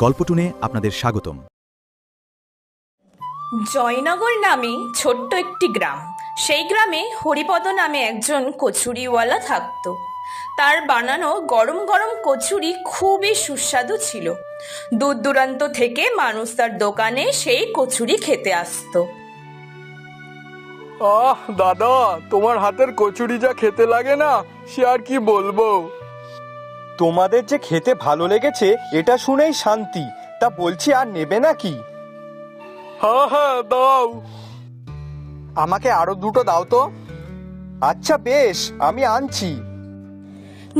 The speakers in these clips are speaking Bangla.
গল্পটুনে আপনাদের স্বাগতম। জয়নগর নামে ছোট্ট একটি গ্রাম। সেই গ্রামে হরিপদ নামে একজন কচুরিওয়ালা থাকতো। তার বানানো গরম গরম কচুরি খুবই সুস্বাদু ছিল। দূর দূরান্ত থেকে মানুষ তার দোকানে সেই কচুরি খেতে আসতো। আহ দাদা, তোমার হাতের কচুরি যা খেতে লাগে না, সে আর কি বলবো। তোমাদের যে খেতে ভালো লেগেছে এটা শুনেই শান্তি। তা বলছি, আর নেবে নাকি? হ্যাঁ হ্যাঁ, দাও। আমাকে আরো দুটো দাও তো। আচ্ছা বেশ, আমি আনছি।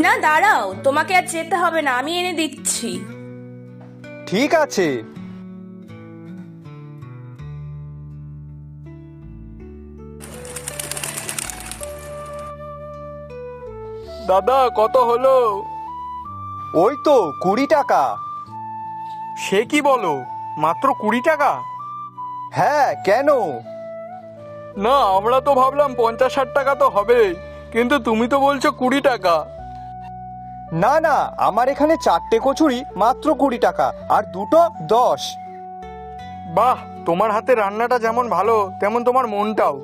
না দাঁড়াও, তোমাকে আর যেতে হবে না, আমি এনে দিচ্ছি। ঠিক আছে। দাদা, কত হলো? ওই তো 20 টাকা। সে কি বলো, মাত্র 20 টাকা? হ্যাঁ, কেন? না, আমরা তো ভাবলাম 50-60 টাকা তো হবে, কিন্তু তুমি তো বলছো 20 টাকা। না না, আমার এখানে 4টে কচুরি মাত্র 20 টাকা, আর দুটো 10। বাহ, তোমার হাতে রান্নাটা যেমন ভালো তেমন তোমার মনটাও।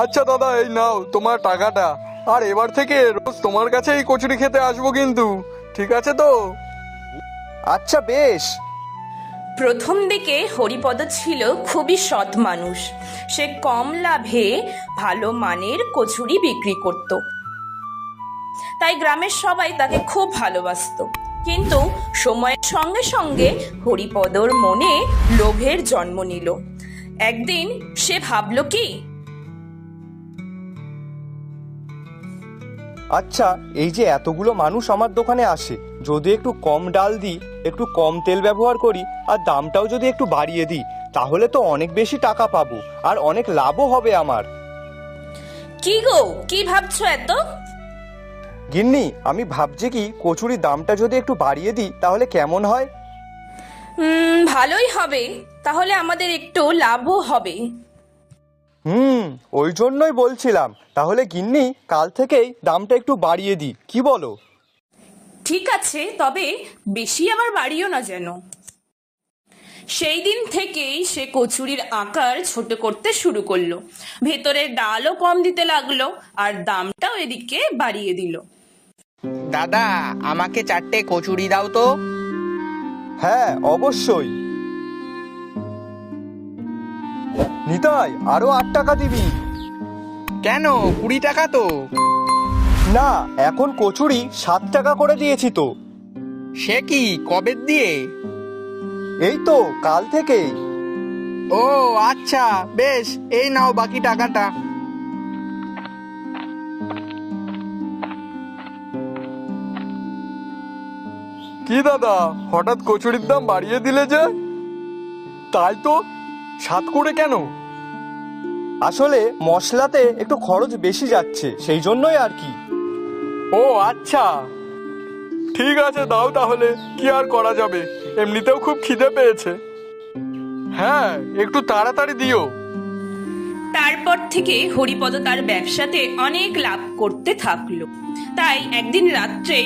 আচ্ছা দাদা, এই নাও তোমার টাকাটা। আর এবার থেকে রোজ তোমার কাছে এই কচুরি খেতে আসবো কিন্তু, ঠিক আছে তো? আচ্ছা বেশ। প্রথম দিকে হরিপদ ছিল খুবই সৎ মানুষ। সে কম লাভে ভালো মানের কচুরি বিক্রি করত। তাই গ্রামের সবাই তাকে খুব ভালোবাসতো। কিন্তু সময়ের সঙ্গে সঙ্গে হরিপদর মনে লোভের জন্ম নিল। একদিন সে ভাবল কি, আচ্ছা, এই যে এতগুলো মানুষ আমার দোকানে আসে, যদি একটু কম ডাল দিই, একটু কম তেল ব্যবহার করি, আর দামটাও যদি একটু বাড়িয়ে দিই, তাহলে তো অনেক বেশি টাকা পাবো আর অনেক লাভও হবে আমার। কি গো, কি ভাবছো এত? গিন্নি, আমি ভাবছি কি, কচুরির দামটা যদি একটু বাড়িয়ে দিই তাহলে কেমন হয়? ভালোই হবে, তাহলে আমাদের একটু লাভও হবে। ওই জন্যই বলছিলাম, তাহলে গিন্নি কাল থেকেই দামটা একটু বাড়িয়ে দিই, কি বলো? ঠিক আছে, তবে বেশি আবার বাড়িও না যেন। সেই দিন থেকেই সে কচুরির আকার ছোট করতে শুরু করলো। ভেতরের ডালও কম দিতে লাগলো, আর দামটাও এদিকে বাড়িয়ে দিল। দাদা, আমাকে 4টে কচুরি দাও তো। হ্যাঁ, অবশ্যই। নিতাই, আরো 8 টাকা দিবি। কেন, 20 টাকা তো। না, এখন কচুরি 7 টাকা করে দিয়েছি তো। সে কি, কবে দিয়ে? এই তো কাল থেকেই। ও আচ্ছা, বেশ, এই নাও বাকি টাকাটা। কি দাদা, হঠাৎ কচুরির দাম বাড়িয়ে দিলে যে? তাই তো, 7 করে কেন? আসলে মশলাতে একটু খরচ বেশি যাচ্ছে, সেই জন্যই আর কি। ও আচ্ছা, ঠিক আছে, দাও তাহলে, কি আর করা যাবে, এমনিতেও খুব খিদে পেয়েছে। হ্যাঁ, একটু তাড়াতাড়ি দিও। তারপর থেকে হরিপদ তার ব্যবসাতে অনেক লাভ করতে থাকলো। তাই একদিন রাত্রে,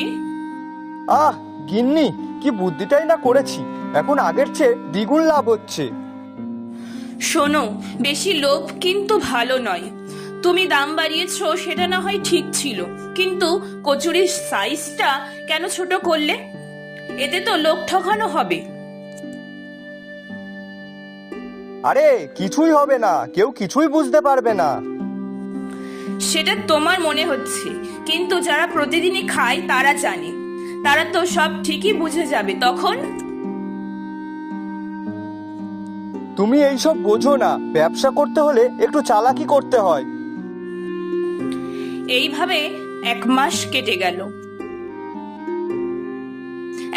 আহ গিন্নি, কি বুদ্ধিটাই না করেছি, এখন আগের চেয়ে দ্বিগুণ লাভ হচ্ছে। শোনো, বেশি লোভ কিন্তু ভালো নয়। তুমি দাম বাড়িয়েছো সেটা না হয় ঠিক ছিল, কিন্তু কচুরির সাইজটা কেন ছোট করলে? এতে তো লোক ঠকানো হবে। আরে কিছুই হবে না, কেউ কিছুই বুঝতে পারবে না। সেটা তোমার মনে হচ্ছে, কিন্তু যারা প্রতিদিনই খায় তারা জানে, তারা তো সব ঠিকই বুঝে যাবে তখন। তুমি এইসব বোঝো না, ব্যবসা করতে হলে একটু চালাকি করতে হয়। এইভাবে 1 মাস কেটে গেল।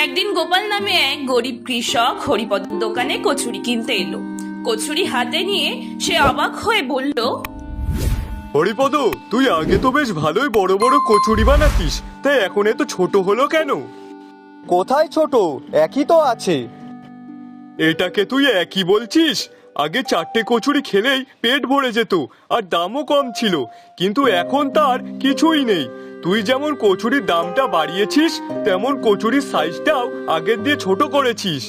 একদিন গোপাল নামে এক গরিব কৃষক হরিপদ দোকানে কচুরি কিনতে এলো। কচুরি হাতে নিয়ে সে অবাক হয়ে বলল, হরিপদ, তুই আগে তো বেশ ভালোই বড় বড় কচুরি বানাতিস, তাই এখন এত ছোট হলো কেন? কোথায় ছোট, একই তো আছে। এটাকে তুই একই বলছিস? আগে 4টে কচুরি খেলেই পেট ভরে যেত, আর দামও কম ছিল, কিন্তু এখন তার কিছুই নেই। তুই যেমন কচুরির দামটা বাড়িয়েছিস, তেমন কচুরির সাইজটাও আগের দিয়ে ছোট করেছিস।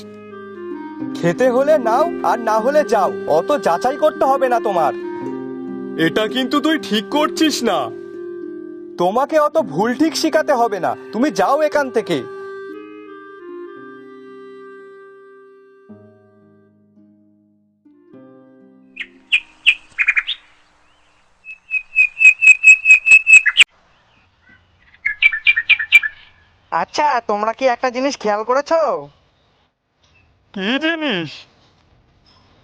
খেতে হলে নাও আর না হলে যাও, অত যাচাই করতে হবে না তোমার। এটা কিন্তু তুই ঠিক করছিস না। তোমাকে অত ভুল ঠিক শিখাতে হবে না, তুমি যাও এখান থেকে। আচ্ছা, তোমরা কি একটা জিনিস খেয়াল করেছো? কি জিনিস?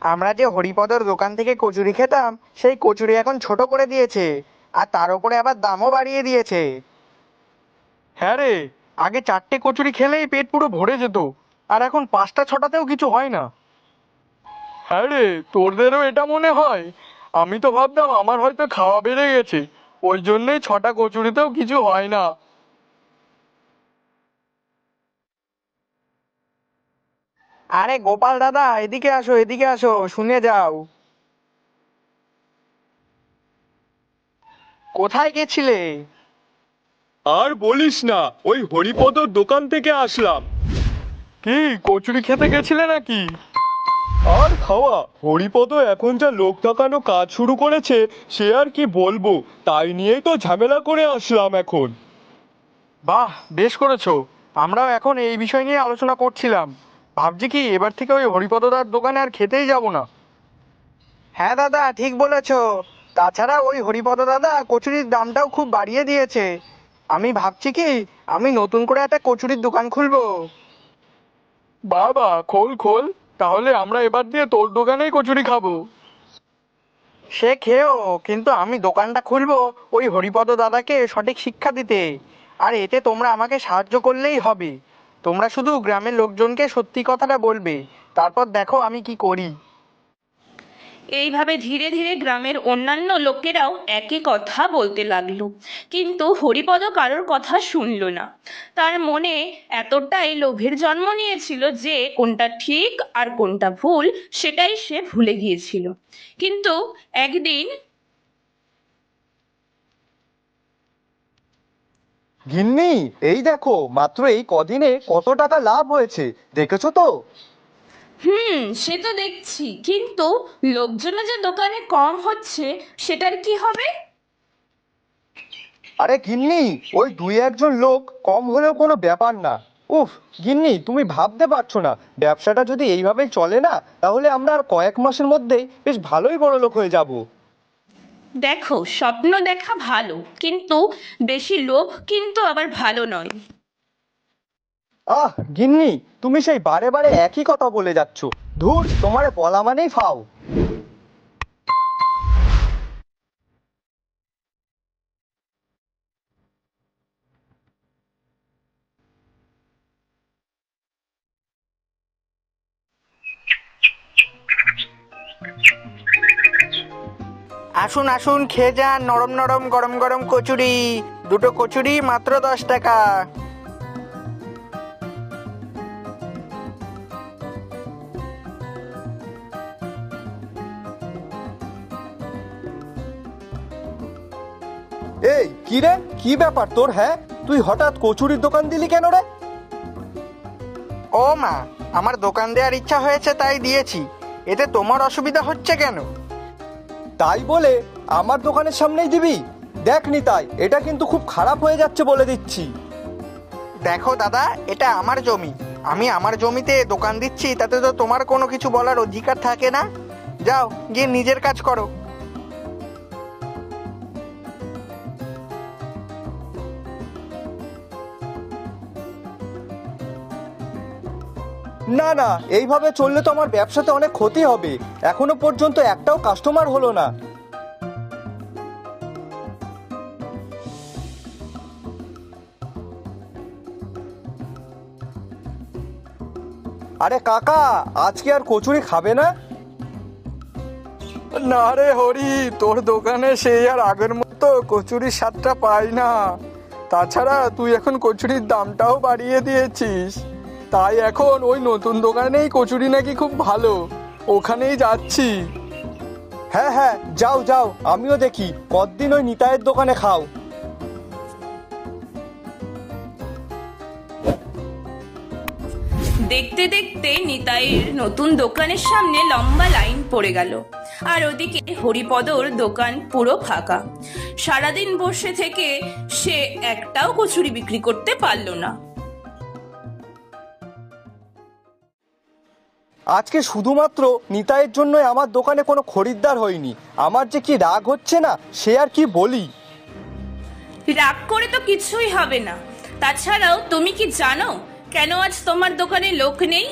আমরা যে হরিপদর দোকান থেকে কচুরি খেতাম, সেই কচুরি এখন ছোট করে দিয়েছে, আর তার উপরে আবার দামও বাড়িয়ে দিয়েছে। হ্যাঁ রে, আগে 4টে কচুরি খেলেই পেট পুরো ভরে যেত, আর এখন 5টা 6টাতেও কিছু হয় না। হ্যাঁ রে, তোদেরও এটা মনে হয়? আমি তো ভাবতাম আমার হয়তো খাওয়া বেড়ে গেছে, ওই জন্যই 6টা কচুরিতেও কিছু হয় না। আরে গোপাল দাদা, এদিকে আসো, এদিকে আসো, শুনে যাও। কোথায় গেছিলে? আর বলিস না, ওই হরিপদর দোকান থেকে আসলাম। কি, কচুরি খেতে গেছিলে নাকি? আর খাওয়া, হরিপদ এখন যা লোক ঠকানো কাজ শুরু করেছে, সে আর কি বলবো, তাই নিয়েই তো ঝামেলা করে আসলাম এখন। বাহ, বেশ করেছো। আমরাও এখন এই বিষয় নিয়ে আলোচনা করছিলাম। ভাবছি কি এবার থেকে ওই হরিপদদার দোকানে আর খেতেই যাব না। হ্যাঁ দাদা, ঠিক বলেছো। তাছাড়া ওই হরিপদ দাদা কচুরির দামটাও খুব বাড়িয়ে দিয়েছে। আমি ভাবছি কি, আমি নতুন করে একটা কচুরির দোকান খুলবো। বাবা, খোল খোল, তাহলে আমরা এবার দিয়ে তোর দোকানেই কচুরি খাবো। সে খেয়েও, কিন্তু আমি দোকানটা খুলবো ওই হরিপদ দাদাকে সঠিক শিক্ষা দিতে। আর এতে তোমরা আমাকে সাহায্য করলেই হবে। তোমরা শুধু গ্রামের লোকজনকে সত্যি কথাটা বলবে, তারপর দেখো আমি কি করি। এইভাবে ধীরে ধীরে গ্রামের অন্যান্য লোকেরাও একই কথা বলতে লাগলো, কিন্তু হরিপদ কারোর কথা শুনলো না। তার মনে এতটাই লোভের জন্ম নিয়েছিল যে কোনটা ঠিক আর কোনটা ভুল সেটাই সে ভুলে গিয়েছিল। কিন্তু একদিন গিন্নি, এই দেখো, মাত্র এই কদিনে কত টাকা লাভ হয়েছে, দেখেছো তো? সে তো দেখছি, কিন্তু লোকজন যে দোকানে কম হচ্ছে সেটার কি হবে? আরে গিন্নি, ওই 2-1 জন লোক কম হলেও কোনো ব্যাপার না। উফ, গিন্নি তুমি ভাবতে পারছো না, ব্যবসাটা যদি এইভাবেই চলে না, তাহলে আমরা আর কয়েক মাসের মধ্যেই বেশ ভালোই বড়লোক হয়ে যাব। দেখো, স্বপ্ন দেখা ভালো, কিন্তু বেশি লোভ কিন্তু আবার ভালো নয়। আহ গিন্নি, তুমি সেই বারে বারে একই কথা বলে যাচ্ছ। ধুর, তোমার বলা মানেই ফাও। আসুন আসুন, খেয়ে যান নরম নরম গরম গরম কচুরি। দুটো কচুরি মাত্র 10 টাকা। এই কি রে, কি ব্যাপার তোর? হ্যাঁ, তুই হঠাৎ কচুরির দোকান দিলি কেন রে? ও মা, আমার দোকান দেওয়ার ইচ্ছা হয়েছে তাই দিয়েছি। এতে তোমার অসুবিধা হচ্ছে কেন? তাই বলে আমার দোকানের সামনেই দিবি? দেখ নিতাই, এটা কিন্তু খুব খারাপ হয়ে যাচ্ছে বলে দিচ্ছি। দেখো দাদা, এটা আমার জমি। আমি আমার জমিতে দোকান দিচ্ছি, তাতে তো তোমার কোনো কিছু বলার অধিকার থাকে না। যাও গিয়ে নিজের কাজ করো। না না, এইভাবে চললে তো আমার ব্যবসাতে অনেক ক্ষতি হবে। এখনো পর্যন্ত একটাও কাস্টমার হলো না। আরে কাকা, আজকে আর কচুরি খাবে না? না রে হরি, তোর দোকানে সেই আর আগের মতো কচুরির স্বাদটা পাই না। তাছাড়া তুই এখন কচুরির দামটাও বাড়িয়ে দিয়েছিস, তাই এখন ওই নতুন দোকানেই কচুরি নাকি খুব ভালো, ওখানেই যাচ্ছি। হ্যাঁ হ্যাঁ, যাও যাও, আমিও দেখি কতদিন ওই নিতাইয়ের দোকানে খাও। দেখতে দেখতে নিতাইয়ের নতুন দোকানের সামনে লম্বা লাইন পড়ে গেল। আর ওদিকে হরিপদর দোকান পুরো ফাঁকা। সারাদিন বসে থেকে সে একটাও কচুরি বিক্রি করতে পারল না। আজকে শুধুমাত্র নিতাইয়ের জন্যই আমার দোকানে কোনো খরিদ্দার হয়নি। আমার যে কি রাগ হচ্ছে না, সে আর কি বলি। রাগ করে তো কিছুই হবে না। তাছাড়াও তুমি কি জানো কেন আজ তোমার দোকানে লোক নেই?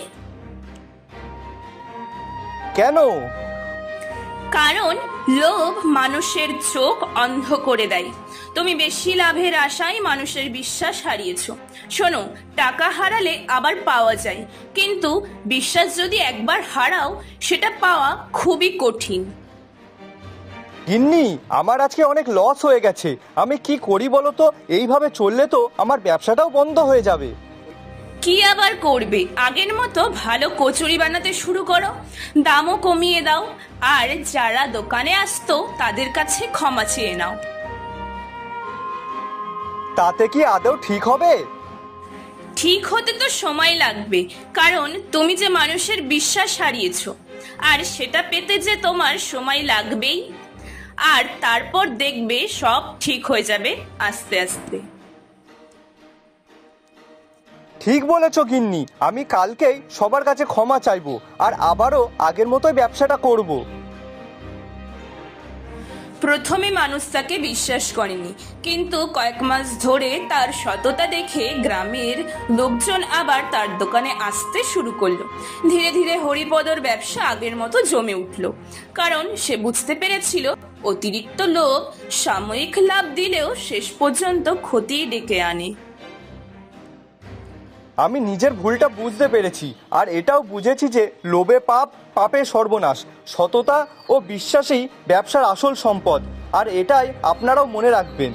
কেন? কারণ লোভ মানুষের চোখ অন্ধ করে দেয়। তুমি বেশি লাভের আশায় মানুষের বিশ্বাস হারিয়েছো। শোনো, টাকা হারালে আবার পাওয়া যায়, কিন্তু বিশ্বাস যদি একবার হারাও সেটা পাওয়া খুবই কঠিন। গিন্নি, আমার আজকে অনেক লস হয়ে গেছে। আমি কি করি বলো তো? এইভাবে চললে তো আমার ব্যবসাটাও বন্ধ হয়ে যাবে। কি আবার করবে? আগের মতো ভালো কচুরি বানাতে শুরু করো, দামও কমিয়ে দাও, আর যারা দোকানে আসতো তাদের কাছে ক্ষমা চেয়ে নাও। তাতে কি আদৌ ঠিক হবে? ঠিক হতে তো সময় লাগবে, কারণ তুমি যে মানুষের বিশ্বাস হারিয়েছো, আর সেটা পেতে যে তোমার সময় লাগবেই। আর তারপর দেখবে সব ঠিক হয়ে যাবে আস্তে আস্তে। ঠিক বলেছ গিন্নি, আমি কালকেই সবার কাছে ক্ষমা চাইবো, আর আবারও আগের মতোই ব্যবসাটা করব। প্রথমে মানুষ তাকে বিশ্বাস করেনি, কিন্তু কয়েক মাস ধরে তার সততা দেখে গ্রামের লোকজন আবার তার দোকানে আসতে শুরু করলো। ধীরে ধীরে হরিপদর ব্যবসা আগের মতো জমে উঠল, কারণ সে বুঝতে পেরেছিল অতিরিক্ত লোভ সাময়িক লাভ দিলেও শেষ পর্যন্ত ক্ষতি ডেকে আনে। আমি নিজের ভুলটা বুঝতে পেরেছি, আর এটাও বুঝেছি যে লোভে পাপ, পাপে সর্বনাশ। সততা ও বিশ্বাসই ব্যবসার আসল সম্পদ, আর এটাই আপনারাও মনে রাখবেন।